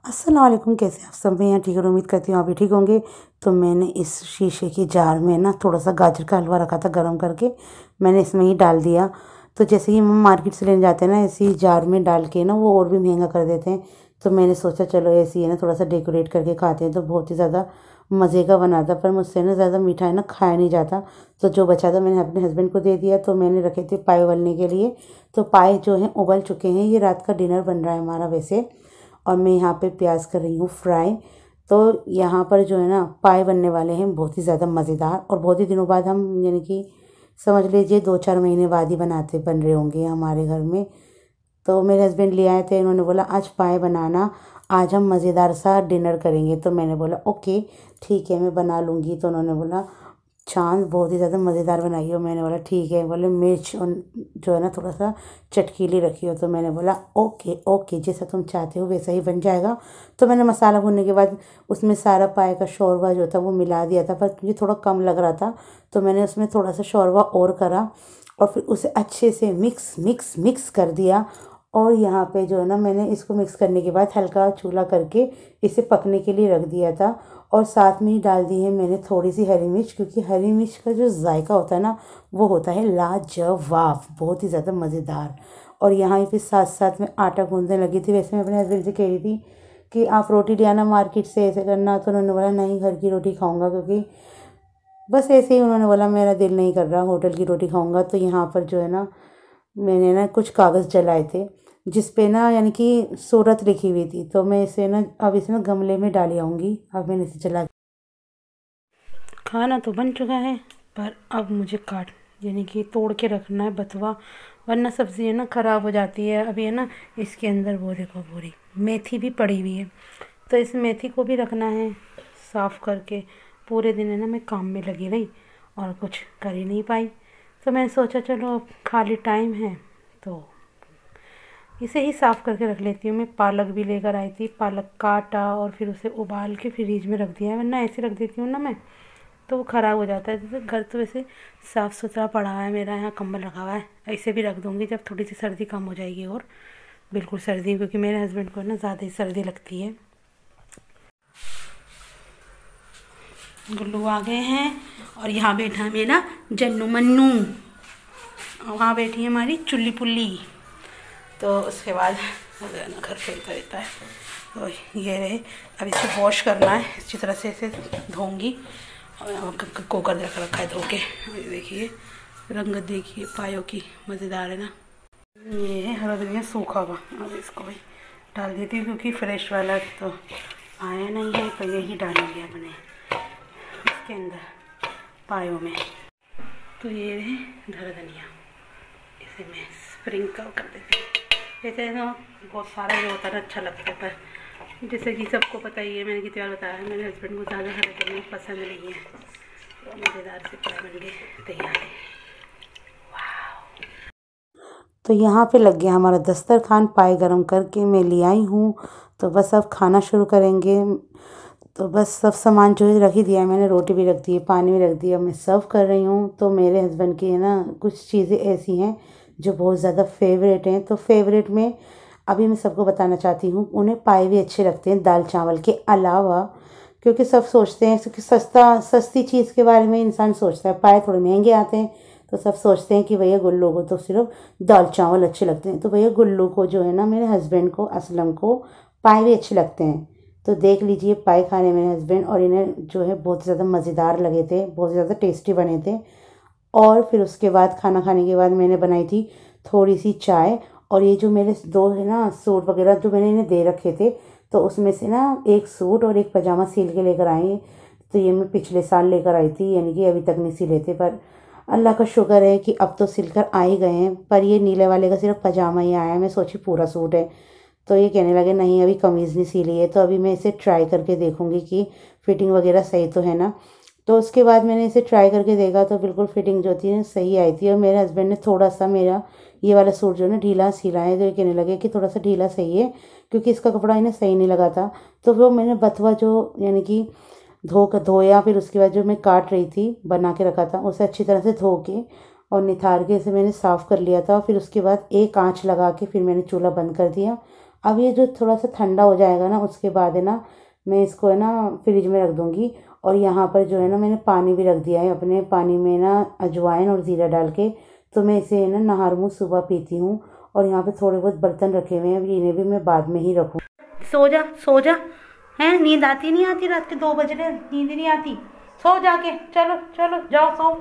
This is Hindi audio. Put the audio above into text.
अस्सलाम वालेकुम। कैसे आप सब? मैं यहाँ ठीक हूँ, उम्मीद करती हूँ आप भी ठीक होंगे। तो मैंने इस शीशे की जार में ना थोड़ा सा गाजर का हलवा रखा था गरम करके, मैंने इसमें ही डाल दिया। तो जैसे ही हम मार्केट से लेने जाते हैं ना, ऐसे ही जार में डाल के ना वो और भी महंगा कर देते हैं। तो मैंने सोचा चलो ऐसे ही है ना थोड़ा सा डेकोरेट करके खाते हैं। तो बहुत ही ज़्यादा मज़े का बना था, पर मुझसे ना ज़्यादा मीठा है ना खाया नहीं जाता। तो जो बचा था मैंने अपने हस्बैंड को दे दिया। तो मैंने रखे थे पाए उबलने के लिए। तो पाए जो हैं उबल चुके हैं। ये रात का डिनर बन रहा है हमारा वैसे। और मैं यहाँ पे प्याज कर रही हूँ फ्राई। तो यहाँ पर जो है ना पाए बनने वाले हैं बहुत ही ज़्यादा मज़ेदार, और बहुत ही दिनों बाद हम यानी कि समझ लीजिए 2-4 महीने बाद ही बन रहे होंगे हमारे घर में। तो मेरे हस्बैंड ले आए थे, इन्होंने बोला आज पाए बनाना, आज हम मज़ेदार सा डिनर करेंगे। तो मैंने बोला ओके ठीक है मैं बना लूँगी। तो उन्होंने बोला चाँद बहुत ही ज़्यादा मज़ेदार बनाई हो। मैंने बोला ठीक है। बोले मिर्च जो है ना थोड़ा सा चटकीली रखी हो। तो मैंने बोला ओके ओके जैसा तुम चाहते हो वैसा ही बन जाएगा। तो मैंने मसाला भूनने के बाद उसमें सारा पाए का शोरबा जो था वो मिला दिया था, पर मुझे थोड़ा कम लग रहा था। तो मैंने उसमें थोड़ा सा शोरबा और करा और फिर उसे अच्छे से मिक्स मिक्स मिक्स कर दिया। और यहाँ पे जो है ना मैंने इसको मिक्स करने के बाद हल्का चूल्हा करके इसे पकने के लिए रख दिया था। और साथ में ही डाल दी है मैंने थोड़ी सी हरी मिर्च, क्योंकि हरी मिर्च का जो जायका होता है ना वो होता है लाजवाब, बहुत ही ज़्यादा मज़ेदार। और यहाँ पे साथ साथ में आटा गूँथने लगी थी। वैसे मैं अपने हस्बैंड से कह रही थी कि आप रोटी ले आना मार्केट से, ऐसे करना। तो उन्होंने बोला नहीं घर की रोटी खाऊँगा, क्योंकि बस ऐसे ही उन्होंने बोला मेरा दिल नहीं कर रहा होटल की रोटी खाऊँगा। तो यहाँ पर जो है ना मैंने ना कुछ कागज़ जलाए थे जिस पे ना यानी कि सूरत लिखी हुई थी। तो मैं इसे ना अब इसे ना गमले में डाली आऊँगी। अब मैंने इसे जला, खाना तो बन चुका है पर अब मुझे काट यानी कि तोड़ के रखना है बथुआ, वरना सब्ज़ी है ना ख़राब हो जाती है। अभी है ना इसके अंदर वो देखो पूरी मेथी भी पड़ी हुई है, तो इस मेथी को भी रखना है साफ़ करके। पूरे दिन है ना मैं काम में लगी रही और कुछ कर ही नहीं पाई। तो मैंने सोचा चलो अब खाली टाइम है तो इसे ही साफ़ करके रख लेती हूँ। मैं पालक भी लेकर आई थी, पालक काटा और फिर उसे उबाल के फ्रिज में रख दिया है, वरना ऐसे रख देती हूँ ना मैं तो वो ख़राब हो जाता है। जैसे घर तो वैसे साफ़ सुथरा पड़ा है मेरा, यहाँ कंबल रखा हुआ है, ऐसे भी रख दूँगी जब थोड़ी सी सर्दी कम हो जाएगी। और बिल्कुल सर्दी, क्योंकि मेरे हस्बैंड को ना ज़्यादा ही सर्दी लगती है। गुल्लू आ गए हैं और यहाँ बैठा है मेरा जन्नू मन्नू, और वहाँ बैठी है हमारी चुल्ली पुल्ली। तो उसके बाद ना घर फेंकता रहता है। तो ये रहे, अब इसे वॉश करना है अच्छी तरह से, इसे धोऊंगी। और कुकर रखा है धो के। देखिए रंगत देखिए पायों की, मज़ेदार है ना। ये है हरा धनिया सूखा हुआ, अब इसको भी डाल देती हूँ क्योंकि फ्रेश वाला तो आया नहीं है। तो यही डालेंगे अपने इसके अंदर पायों में। तो ये है हरा धनिया, इसे मैं स्प्रिंकल कर देती हूँ। वैसे ना बहुत सारा ये होता है अच्छा लगता है, पर जैसे कि सबको पता ही है, मैंने कितनी बार बताया है मेरे हस्बैंड को ज़्यादा हरा धनिया पसंद नहीं है। तो मज़ेदार से पाए बन के तैयार है। तो यहाँ पे लग गया हमारा दस्तरखान, पाए गरम करके मैं ले आई हूँ। तो बस अब खाना शुरू करेंगे। तो बस सब सामान जो है रख ही दिया है मैंने, रोटी भी रख दी है, पानी भी रख दिया, मैं सर्व कर रही हूँ। तो मेरे हस्बैंड की है ना कुछ चीज़ें ऐसी हैं जो बहुत ज़्यादा फेवरेट हैं। तो फेवरेट में अभी मैं सबको बताना चाहती हूँ, उन्हें पाए भी अच्छे लगते हैं दाल चावल के अलावा, क्योंकि सब सोचते हैं कि सस्ती चीज़ के बारे में इंसान सोचता है, पाए थोड़े महंगे आते हैं। तो सब सोचते हैं कि भैया गुल्लू को तो सिर्फ दाल चावल अच्छे लगते हैं। तो भैया गुल्लू को जो है ना मेरे हस्बैंड को असलम को पाए भी अच्छे लगते हैं। तो देख लीजिए पाए खाने मेरे हस्बैंड, और इन्हें जो है बहुत ज़्यादा मज़ेदार लगे थे, बहुत ज़्यादा टेस्टी बने थे। और फिर उसके बाद खाना खाने के बाद मैंने बनाई थी थोड़ी सी चाय। और ये जो मेरे दो है ना सूट वगैरह जो मैंने इन्हें दे रखे थे, तो उसमें से ना एक सूट और एक पजामा सिल के लेकर आई। तो ये मैं पिछले साल लेकर आई थी, यानी कि अभी तक नहीं सिले थे, पर अल्लाह का शुक्र है कि अब तो सिलकर आ ही गए हैं। पर ये नीले वाले का सिर्फ पजामा ही आया है, मैं सोची पूरा सूट है। तो ये कहने लगे नहीं अभी कमीज़ नहीं सिली है। तो अभी मैं इसे ट्राई करके देखूँगी कि फ़िटिंग वगैरह सही तो है ना। तो उसके बाद मैंने इसे ट्राई करके देखा तो बिल्कुल फ़िटिंग जो थी सही आई थी। और मेरे हस्बैंड ने थोड़ा सा मेरा ये वाला सूट जो है ना ढीला सिला है, तो ये कहने लगे कि थोड़ा सा ढीला सही है, क्योंकि इसका कपड़ा इन्हें सही नहीं लगा था। तो वो मैंने बथुआ जो यानी कि धोया, फिर उसके बाद जो मैं काट रही थी बना के रखा था उसे अच्छी तरह से धो के और निथार के इसे मैंने साफ़ कर लिया था। फिर उसके बाद एक आँच लगा के फिर मैंने चूल्हा बंद कर दिया अब ये जो थोड़ा सा ठंडा हो जाएगा ना, उसके बाद है ना मैं इसको है ना फ्रिज में रख दूँगी। और यहाँ पर जो है ना मैंने पानी भी रख दिया है, अपने पानी में ना अजवाइन और ज़ीरा डाल के, तो मैं इसे है ना नहर मुँह सुबह पीती हूँ। और यहाँ पे थोड़े बहुत बर्तन रखे हुए हैं, अब इन्हें भी मैं बाद में ही रखूँ। सो जा सो जा, हैं नींद आती नहीं आती? रात के 2 बज रहे, नींद नहीं आती? सो जाके, चलो चलो जाओ सो।